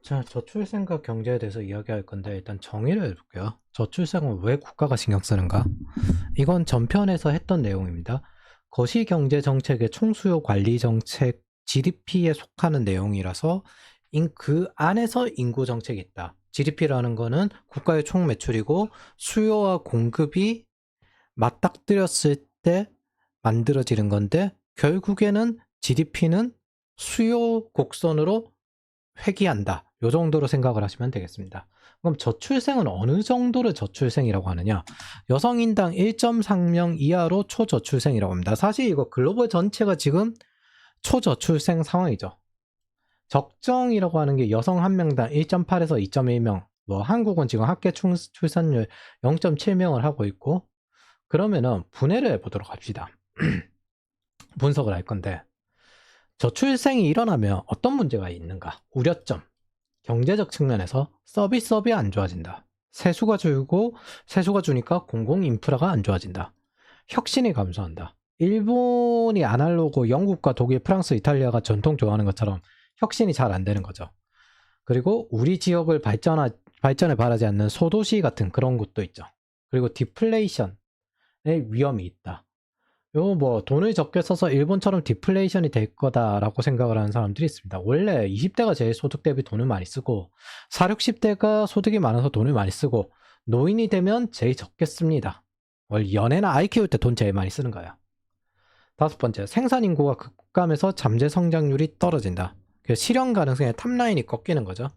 자, 저출생과 경제에 대해서 이야기할 건데 일단 정의를 해볼게요. 저출생은 왜 국가가 신경 쓰는가? 이건 전편에서 했던 내용입니다. 거시경제 정책의 총수요 관리 정책 GDP에 속하는 내용이라서 그 안에서 인구 정책이 있다. GDP라는 거는 국가의 총 매출이고 수요와 공급이 맞닥뜨렸을 때 만들어지는 건데 결국에는 GDP는 수요 곡선으로 회귀한다. 요 정도로 생각을 하시면 되겠습니다. 그럼 저출생은 어느 정도를 저출생이라고 하느냐? 여성인당 1.3명 이하로 초저출생이라고 합니다. 사실 이거 글로벌 전체가 지금 초저출생 상황이죠. 적정이라고 하는 게 여성 한 명당 1.8에서 2.1명. 뭐 한국은 지금 합계 출산율 0.7명을 하고 있고, 그러면은 분해를 해보도록 합시다. 분석을 할 건데, 저출생이 일어나면 어떤 문제가 있는가? 우려점. 경제적 측면에서 서비스업이 안 좋아진다. 세수가 줄고 세수가 주니까 공공 인프라가 안 좋아진다. 혁신이 감소한다. 일본이 아날로그 영국과 독일, 프랑스, 이탈리아가 전통 좋아하는 것처럼 혁신이 잘 안 되는 거죠. 그리고 우리 지역을 발전을 바라지 않는 소도시 같은 그런 곳도 있죠. 그리고 디플레이션의 위험이 있다. 요 뭐 돈을 적게 써서 일본처럼 디플레이션이 될 거다라고 생각을 하는 사람들이 있습니다. 원래 20대가 제일 소득 대비 돈을 많이 쓰고 4, 60대가 소득이 많아서 돈을 많이 쓰고 노인이 되면 제일 적게 씁니다. 원래 연애나 아이 키울 때 돈 제일 많이 쓰는 거야. 다섯 번째, 생산 인구가 급감해서 잠재 성장률이 떨어진다. 실현 가능성의 탑라인이 꺾이는 거죠.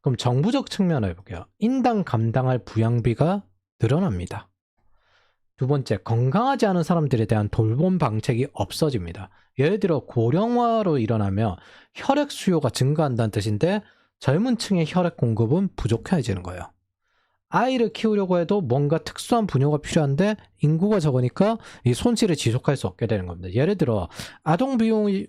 그럼 정부적 측면을 해볼게요. 인당 감당할 부양비가 늘어납니다. 두 번째, 건강하지 않은 사람들에 대한 돌봄 방책이 없어집니다. 예를 들어 고령화로 일어나면 혈액 수요가 증가한다는 뜻인데 젊은 층의 혈액 공급은 부족해지는 거예요. 아이를 키우려고 해도 뭔가 특수한 분야가 필요한데 인구가 적으니까 이 손실을 지속할 수 없게 되는 겁니다. 예를 들어 아동 비율이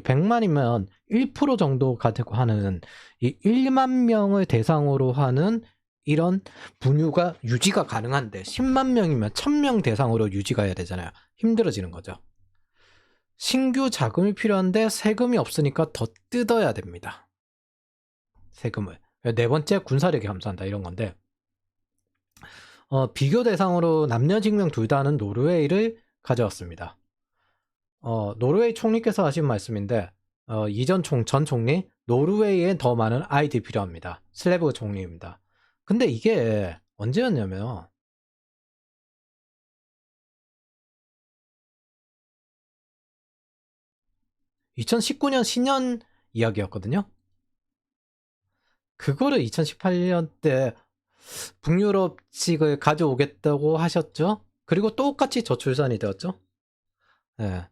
100만이면 1% 정도가 되고 하는 이 1만 명을 대상으로 하는 이런 분유가 유지가 가능한데 10만 명이면 1000명 대상으로 유지가 해야 되잖아요. 힘들어지는 거죠. 신규 자금이 필요한데 세금이 없으니까 더 뜯어야 됩니다. 세금을. 네 번째, 군사력이 감소한다 이런 건데 비교 대상으로 남녀 직명 둘 다 하는 노르웨이를 가져왔습니다. 노르웨이 총리께서 하신 말씀인데 전 총리 노르웨이에 더 많은 아이들이 필요합니다. 슬래브 총리입니다. 근데 이게 언제였냐면 2019년 신년 이야기였거든요. 그거를 2018년 때 북유럽식을 가져오겠다고 하셨죠. 그리고 똑같이 저출산이 되었죠. 네.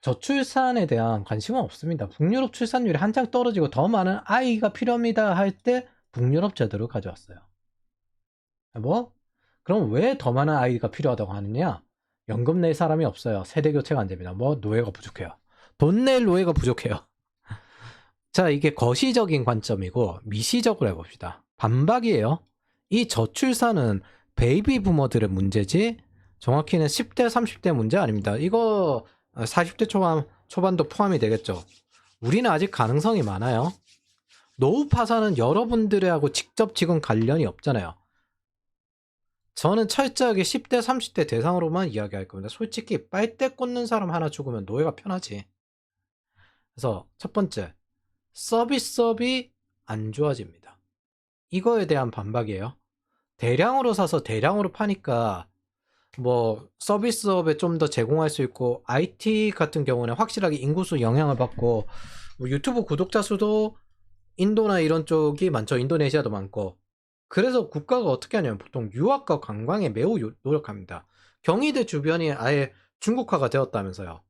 저출산에 대한 관심은 없습니다. 북유럽 출산율이 한창 떨어지고 더 많은 아이가 필요합니다 할 때 북유럽 제도를 가져왔어요. 뭐? 그럼 왜 더 많은 아이가 필요하다고 하느냐? 연금 낼 사람이 없어요. 세대 교체가 안 됩니다. 뭐 노예가 부족해요. 돈 낼 노예가 부족해요. 자, 이게 거시적인 관점이고 미시적으로 해봅시다. 반박이에요. 이 저출산은 베이비 부머들의 문제지 정확히는 10대, 30대 문제 아닙니다. 이거 40대 초반도 포함이 되겠죠. 우리는 아직 가능성이 많아요. 노후 파산은 여러분들하고 직접 지금 관련이 없잖아요. 저는 철저하게 10대, 30대 대상으로만 이야기할 겁니다. 솔직히 빨대 꽂는 사람 하나 죽으면 노예가 편하지. 그래서 첫 번째, 서비스업이 안 좋아집니다. 이거에 대한 반박이에요. 대량으로 사서 대량으로 파니까 뭐 서비스업에 좀 더 제공할 수 있고 IT 같은 경우는 확실하게 인구수 영향을 받고 뭐 유튜브 구독자 수도 인도나 이런 쪽이 많죠. 인도네시아도 많고. 그래서 국가가 어떻게 하냐면 보통 유학과 관광에 매우 노력합니다. 경희대 주변이 아예 중국화가 되었다면서요.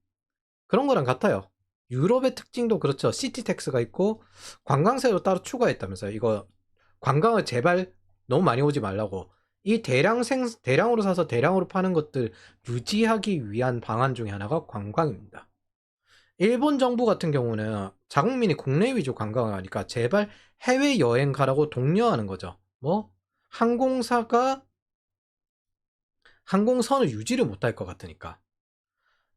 그런 거랑 같아요. 유럽의 특징도 그렇죠. 시티텍스가 있고 관광세도 따로 추가했다면서요. 이거 관광을 제발 너무 많이 오지 말라고. 이 대량으로 사서 대량으로 파는 것들 유지하기 위한 방안 중에 하나가 관광입니다. 일본 정부 같은 경우는 자국민이 국내 위주 관광을 하니까 제발 해외 여행 가라고 독려하는 거죠. 뭐 항공사가 항공선을 유지를 못할 것 같으니까.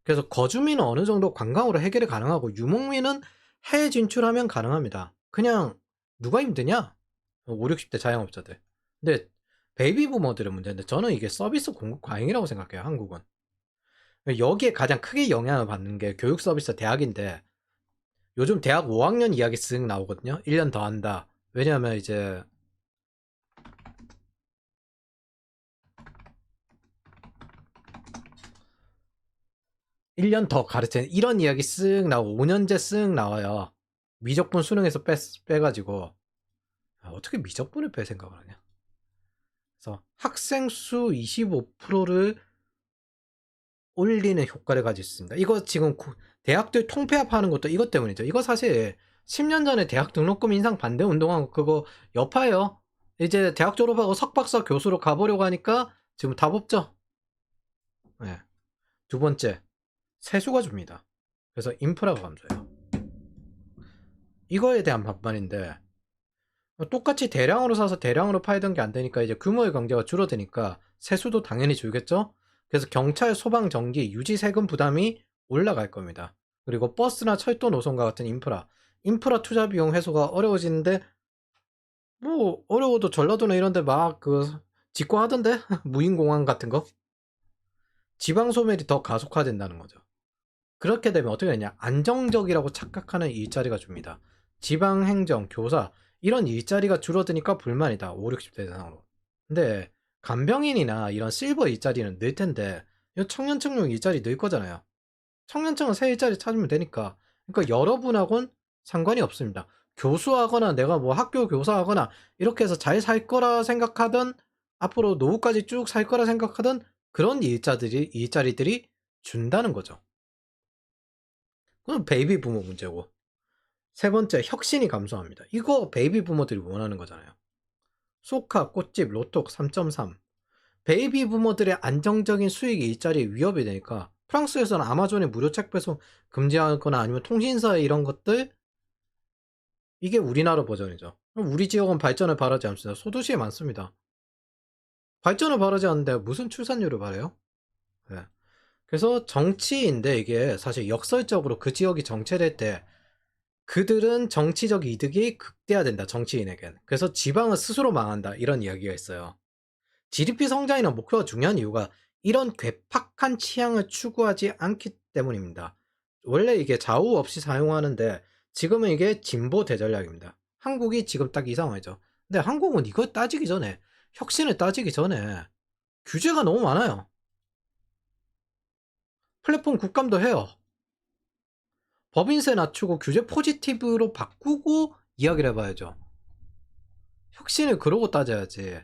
그래서 거주민은 어느 정도 관광으로 해결이 가능하고 유목민은 해외 진출하면 가능합니다. 그냥 누가 힘드냐? 5, 60대 자영업자들. 근데 베이비 부머들의 문제인데 저는 이게 서비스 공급 과잉이라고 생각해요. 한국은. 여기에 가장 크게 영향을 받는 게 교육 서비스 대학인데 요즘 대학 5학년 이야기 쓱 나오거든요. 1년 더 한다. 왜냐하면 이제 1년 더 가르치는 이런 이야기 쓱 나오고 5년제 쓱 나와요. 미적분 수능에서 빼가지고 어떻게 미적분을 빼 생각을 하냐. 그래서 학생 수 25%를 올리는 효과를 가지고 있습니다. 이거 지금 대학들 통폐합하는 것도 이것 때문이죠. 이거 사실 10년 전에 대학 등록금 인상 반대 운동한 거 그거 여파예요. 이제 대학 졸업하고 석박사 교수로 가보려고 하니까 지금 답 없죠. 네. 두 번째, 세수가 줍니다. 그래서 인프라가 감소해요. 이거에 대한 반발인데 똑같이 대량으로 사서 대량으로 팔던 게 안 되니까 이제 규모의 경제가 줄어드니까 세수도 당연히 줄겠죠. 그래서 경찰, 소방, 전기, 유지 세금 부담이 올라갈 겁니다. 그리고 버스나 철도 노선과 같은 인프라 투자 비용 회수가 어려워지는데 뭐 어려워도 전라도나 이런 데 막 그 짓고 하던데 무인공항 같은 거 지방 소멸이 더 가속화된다는 거죠. 그렇게 되면 어떻게 되냐, 안정적이라고 착각하는 일자리가 줍니다. 지방 행정, 교사 이런 일자리가 줄어드니까 불만이다. 5, 60대 대상으로. 근데 간병인이나 이런 실버 일자리는 늘 텐데 청년층용 일자리 늘 거잖아요. 청년층은 새 일자리 찾으면 되니까. 그러니까 여러분하고는 상관이 없습니다. 교수하거나 내가 뭐 학교 교사하거나 이렇게 해서 잘 살 거라 생각하던, 앞으로 노후까지 쭉 살 거라 생각하던 그런 일자리들이 준다는 거죠. 그건 베이비 부모 문제고. 세 번째, 혁신이 감소합니다. 이거 베이비 부모들이 원하는 거잖아요. 소카, 꽃집, 로톡 3.3. 베이비 부모들의 안정적인 수익이 일자리에 위협이 되니까 프랑스에서는 아마존의 무료 책 배송 금지하거나 아니면 통신사의 이런 것들, 이게 우리나라 버전이죠. 그럼 우리 지역은 발전을 바라지 않습니다. 소도시에 많습니다. 발전을 바라지 않는데 무슨 출산율을 바래요? 네. 그래서 정치인데 이게 사실 역설적으로 그 지역이 정체될 때 그들은 정치적 이득이 극대화된다, 정치인에겐. 그래서 지방은 스스로 망한다, 이런 이야기가 있어요. GDP 성장이나 목표가 중요한 이유가 이런 괴팍한 취향을 추구하지 않기 때문입니다. 원래 이게 좌우 없이 사용하는데 지금은 이게 진보 대전략입니다. 한국이 지금 딱 이 상황이죠. 근데 한국은 이걸 따지기 전에, 혁신을 따지기 전에 규제가 너무 많아요. 플랫폼 국감도 해요. 법인세 낮추고 규제 포지티브로 바꾸고 이야기를 해봐야죠. 혁신을 그러고 따져야지.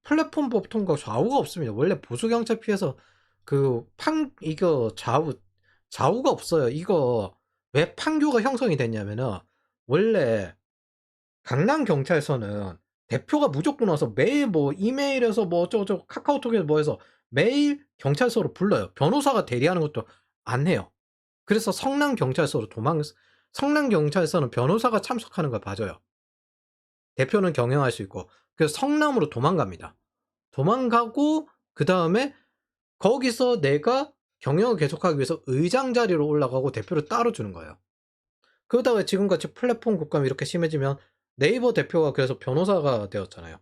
플랫폼법 통과 좌우가 없습니다. 원래 보수경찰 피해서 이거 좌우가 없어요. 이거 왜 판교가 형성이 됐냐면은 원래 강남경찰서는 대표가 무조건 와서 매일 뭐 이메일에서 뭐 어쩌고저쩌고 카카오톡에서 뭐 해서 매일 경찰서로 불러요. 변호사가 대리하는 것도 안 해요. 그래서 성남경찰서는 변호사가 참석하는 걸 봐줘요. 대표는 경영할 수 있고. 그래서 성남으로 도망갑니다. 도망가고 그 다음에 거기서 내가 경영을 계속하기 위해서 의장 자리로 올라가고 대표를 따로 주는 거예요. 그러다가 지금같이 플랫폼 국감이 이렇게 심해지면 네이버 대표가 그래서 변호사가 되었잖아요.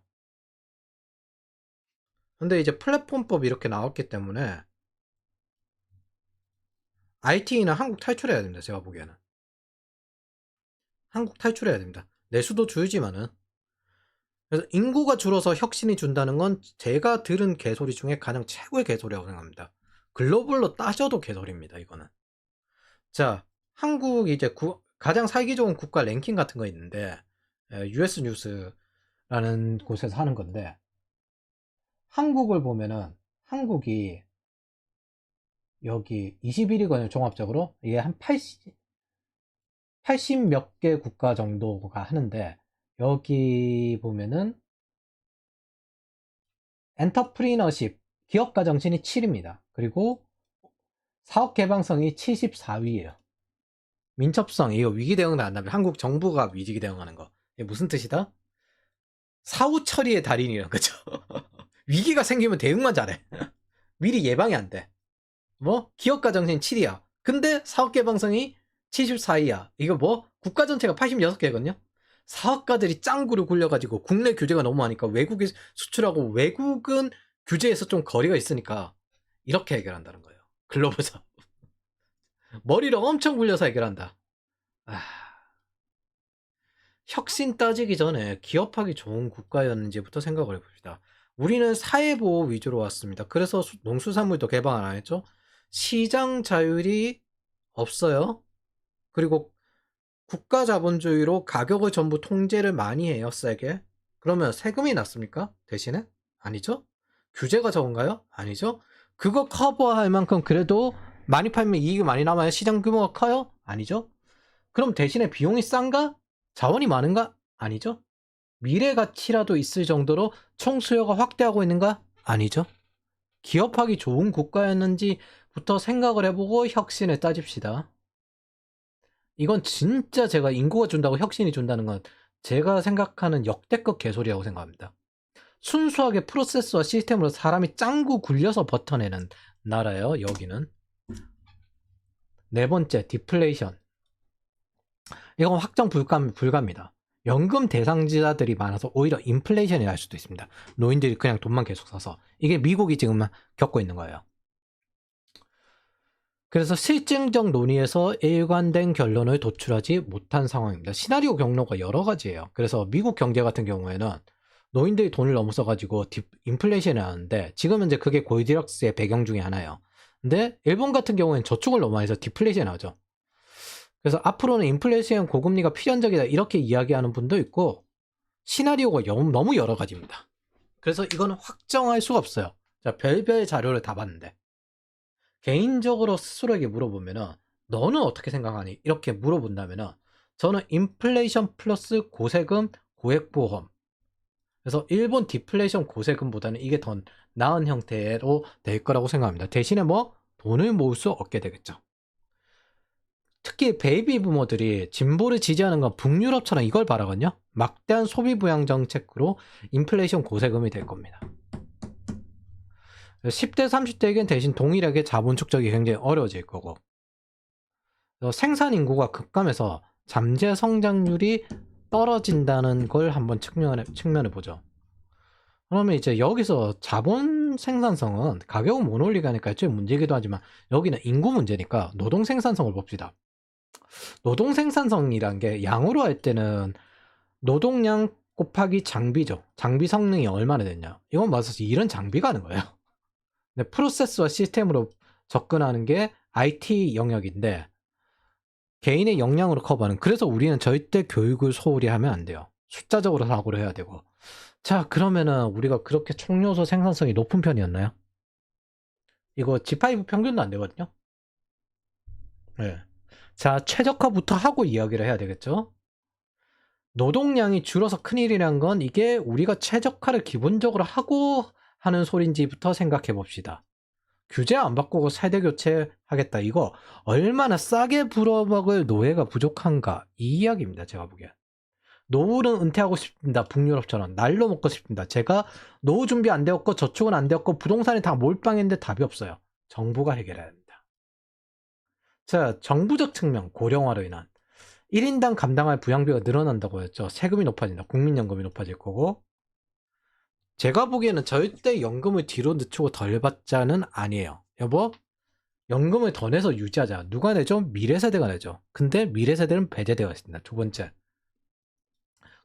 근데 이제 플랫폼법이 이렇게 나왔기 때문에 IT는 한국 탈출해야 됩니다. 제가 보기에는. 한국 탈출해야 됩니다. 내수도 줄지만은. 그래서 인구가 줄어서 혁신이 준다는 건 제가 들은 개소리 중에 가장 최고의 개소리라고 생각합니다. 글로벌로 따져도 개소리입니다. 이거는. 자, 한국 이제 가장 살기 좋은 국가 랭킹 같은 거 있는데 US 뉴스라는 곳에서 하는 건데, 한국을 보면은 한국이 여기 21위거든요. 종합적으로 이게 한 80 몇 개 국가 정도가 하는데, 여기 보면은 엔터프리너십, 기업가 정신이 7입니다. 그리고 사업 개방성이 74위예요. 민첩성, 이거 위기 대응도 안 나면 한국 정부가 위기 대응하는 거. 이게 무슨 뜻이다? 사후 처리의 달인이라는 거죠. 위기가 생기면 대응만 잘해. 미리 예방이 안 돼. 뭐 기업가 정신 7이야. 근데 사업 개방성이 74위야. 이거 뭐 국가 전체가 86개거든요. 사업가들이 짱구를 굴려가지고 국내 규제가 너무 하니까 외국에 수출하고 외국은 규제에서 좀 거리가 있으니까 이렇게 해결한다는 거예요. 글로벌 사업. 머리를 엄청 굴려서 해결한다. 혁신 따지기 전에 기업하기 좋은 국가였는지부터 생각을 해봅시다. 우리는 사회보호 위주로 왔습니다. 그래서 농수산물도 개방을 안 했죠. 시장 자율이 없어요. 그리고 국가 자본주의로 가격을 전부 통제를 많이 해요, 세게. 그러면 세금이 낮습니까? 대신에? 아니죠? 규제가 적은가요? 아니죠? 그거 커버할 만큼 그래도 많이 팔면 이익이 많이 남아요? 시장 규모가 커요? 아니죠? 그럼 대신에 비용이 싼가? 자원이 많은가? 아니죠? 미래 가치라도 있을 정도로 총 수요가 확대하고 있는가? 아니죠? 기업하기 좋은 국가였는지부터 생각을 해보고 혁신을 따집시다. 이건 진짜 제가 인구가 준다고 혁신이 준다는 건 제가 생각하는 역대급 개소리라고 생각합니다. 순수하게 프로세스와 시스템으로 사람이 짱구 굴려서 버텨내는 나라예요, 여기는. 네 번째, 디플레이션. 이건 확정 불가입니다. 연금 대상자들이 많아서 오히려 인플레이션이 날 수도 있습니다. 노인들이 그냥 돈만 계속 써서. 이게 미국이 지금 겪고 있는 거예요. 그래서 실증적 논의에서 일관된 결론을 도출하지 못한 상황입니다. 시나리오 경로가 여러 가지예요. 그래서 미국 경제 같은 경우에는 노인들이 돈을 너무 써가지고 인플레이션이 나는데 지금 현재 그게 골디락스의 배경 중에 하나예요. 근데 일본 같은 경우에는 저축을 너무 많이 해서 디플레이션이 나죠. 그래서 앞으로는 인플레이션 고금리가 필연적이다 이렇게 이야기하는 분도 있고 시나리오가 너무 여러 가지입니다. 그래서 이거는 확정할 수가 없어요. 자, 별별 자료를 다 봤는데 개인적으로 스스로에게 물어보면은 너는 어떻게 생각하니? 이렇게 물어본다면은 저는 인플레이션 플러스 고세금 고액보험, 그래서 일본 디플레이션 고세금보다는 이게 더 나은 형태로 될 거라고 생각합니다. 대신에 뭐 돈을 모을 수 없게 되겠죠. 특히 베이비 부모들이 진보를 지지하는 건 북유럽처럼 이걸 바라거든요. 막대한 소비 부양 정책으로 인플레이션 고세금이 될 겁니다. 10대 30대에겐 대신 동일하게 자본 축적이 굉장히 어려워질 거고, 생산 인구가 급감해서 잠재 성장률이 떨어진다는 걸 한번 측면해 보죠. 그러면 이제 여기서 자본 생산성은 가격은 못 올리게 하니까 애초에 문제이기도 하지만 여기는 인구 문제니까 노동 생산성을 봅시다. 노동 생산성이란 게 양으로 할 때는 노동량 곱하기 장비죠. 장비 성능이 얼마나 됐냐. 이건 맞아서 일은 장비가 하는 거예요. 근데 프로세스와 시스템으로 접근하는 게 IT 영역인데 개인의 역량으로 커버하는, 그래서 우리는 절대 교육을 소홀히 하면 안 돼요. 숫자적으로 사고를 해야 되고. 자, 그러면은 우리가 그렇게 총요소 생산성이 높은 편이었나요? 이거 G5 평균도 안 되거든요. 네. 자, 최적화부터 하고 이야기를 해야 되겠죠. 노동량이 줄어서 큰일이란 건 이게 우리가 최적화를 기본적으로 하고 하는 소린지부터 생각해 봅시다. 규제 안 바꾸고 세대 교체하겠다. 이거 얼마나 싸게 불어먹을 노예가 부족한가, 이 이야기입니다. 제가 보기엔. 노후는 은퇴하고 싶습니다. 북유럽처럼 날로 먹고 싶습니다. 제가 노후 준비 안 되었고 저축은 안 되었고 부동산이 다 몰빵했는데 답이 없어요. 정부가 해결해야 합니다. 자, 정부적 측면, 고령화로 인한 1인당 감당할 부양비가 늘어난다고 했죠. 세금이 높아진다. 국민연금이 높아질 거고. 제가 보기에는 절대 연금을 뒤로 늦추고 덜 받자는 아니에요. 여보, 연금을 더 내서 유지하자. 누가 내죠? 미래세대가 내죠. 근데 미래세대는 배제되어 있습니다. 두 번째,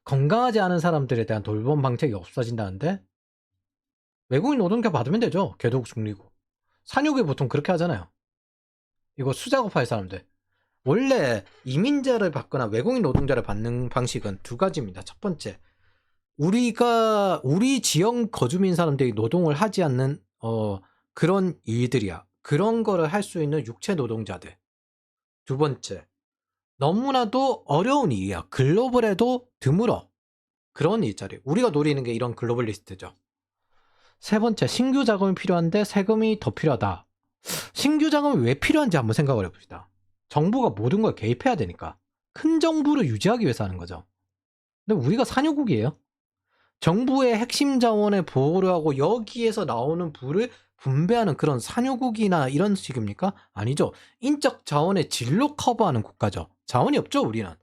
건강하지 않은 사람들에 대한 돌봄 방책이 없어진다는데 외국인 노동자 받으면 되죠. 개도국 중리고. 산육이 보통 그렇게 하잖아요. 이거 수작업할 사람들. 원래 이민자를 받거나 외국인 노동자를 받는 방식은 두 가지입니다. 첫 번째, 우리 지역 거주민 사람들이 노동을 하지 않는 그런 일들이야. 그런 거를 할 수 있는 육체 노동자들. 두 번째, 너무나도 어려운 일이야. 글로벌에도 드물어. 그런 일자리. 우리가 노리는 게 이런 글로벌리스트죠. 세 번째, 신규 자금이 필요한데 세금이 더 필요하다. 신규 자금이 왜 필요한지 한번 생각을 해봅시다. 정부가 모든 걸 개입해야 되니까. 큰 정부를 유지하기 위해서 하는 거죠. 근데 우리가 산유국이에요. 정부의 핵심 자원에 보호를 하고 여기에서 나오는 부를 분배하는 그런 산유국이나 이런 식입니까? 아니죠. 인적 자원의 진로 커버하는 국가죠. 자원이 없죠, 우리는.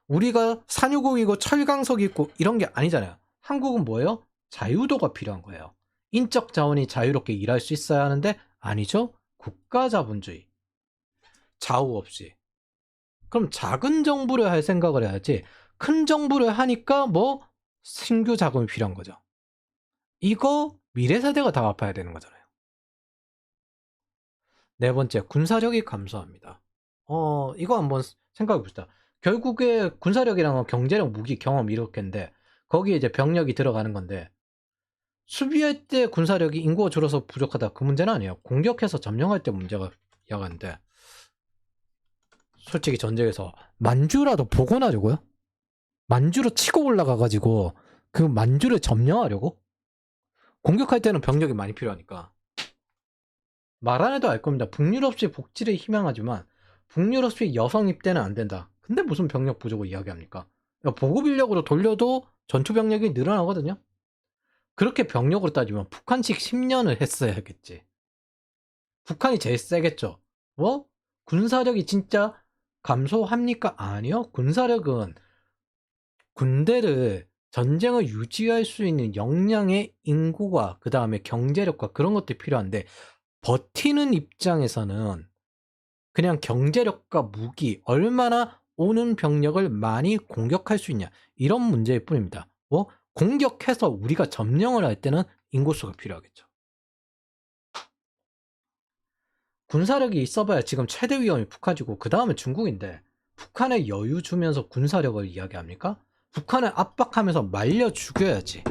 우리가 산유국이고 철강석이 있고 이런 게 아니잖아요. 한국은 뭐예요? 자유도가 필요한 거예요. 인적 자원이 자유롭게 일할 수 있어야 하는데 아니죠? 국가 자본주의. 좌우 없이. 그럼 작은 정부를 할 생각을 해야지 큰 정부를 하니까 뭐 신규 자금이 필요한 거죠. 이거 미래 세대가 다 갚아야 되는 거잖아요. 네 번째, 군사력이 감소합니다. 이거 한번 생각해 봅시다. 결국에 군사력이란 건 경제력, 무기, 경험 이렇게인데 거기에 이제 병력이 들어가는 건데 수비할 때 군사력이 인구가 줄어서 부족하다 그 문제는 아니에요. 공격해서 점령할 때 문제가 야간데 솔직히 전쟁에서 만주라도 복원하려고요? 만주로 치고 올라가가지고 그 만주를 점령하려고? 공격할 때는 병력이 많이 필요하니까. 말 안 해도 알 겁니다. 북유럽식 복지를 희망하지만 북유럽식 여성 입대는 안 된다. 근데 무슨 병력 부족을 이야기합니까? 보급 인력으로 돌려도 전투 병력이 늘어나거든요. 그렇게 병력으로 따지면 북한식 10년을 했어야겠지. 북한이 제일 세겠죠. 뭐? 군사력이 진짜 감소합니까? 아니요. 군사력은 군대를 전쟁을 유지할 수 있는 역량의 인구와 그 다음에 경제력과 그런 것들이 필요한데 버티는 입장에서는 그냥 경제력과 무기, 얼마나 오는 병력을 많이 공격할 수 있냐 이런 문제일 뿐입니다. 뭐 공격해서 우리가 점령을 할 때는 인구수가 필요하겠죠. 군사력이 있어봐야 지금 최대 위험이 북한이고 그 다음에 중국인데 북한에 여유 주면서 군사력을 이야기합니까? 북한을 압박하면서 말려 죽여야지.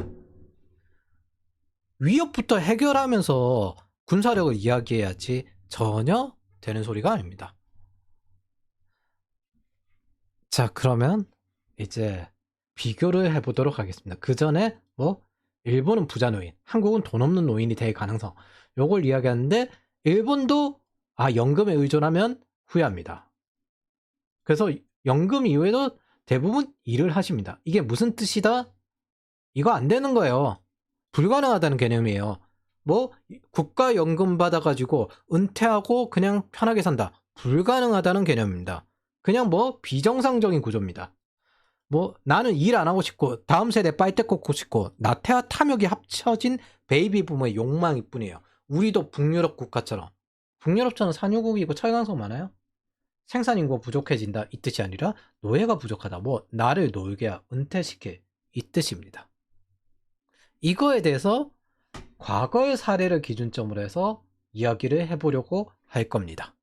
위협부터 해결하면서 군사력을 이야기해야지 전혀 되는 소리가 아닙니다. 자, 그러면 이제 비교를 해보도록 하겠습니다. 그 전에 뭐 일본은 부자 노인, 한국은 돈 없는 노인이 될 가능성 요걸 이야기하는데 일본도 연금에 의존하면 후회합니다. 그래서 연금 이외에도 대부분 일을 하십니다. 이게 무슨 뜻이다? 이거 안 되는 거예요. 불가능하다는 개념이에요. 뭐 국가연금 받아가지고 은퇴하고 그냥 편하게 산다. 불가능하다는 개념입니다. 그냥 뭐 비정상적인 구조입니다. 뭐 나는 일 안 하고 싶고 다음 세대 빨대 꽂고 싶고 나태와 탐욕이 합쳐진 베이비 부모의 욕망일 뿐이에요. 우리도 북유럽 국가처럼 북유럽처럼 산유국이고 철강석 많아요. 생산 인구가 부족해진다 이 뜻이 아니라 노예가 부족하다. 뭐 나를 놀게 은퇴시켜 이 뜻입니다. 이거에 대해서 과거의 사례를 기준점으로 해서 이야기를 해보려고 할 겁니다.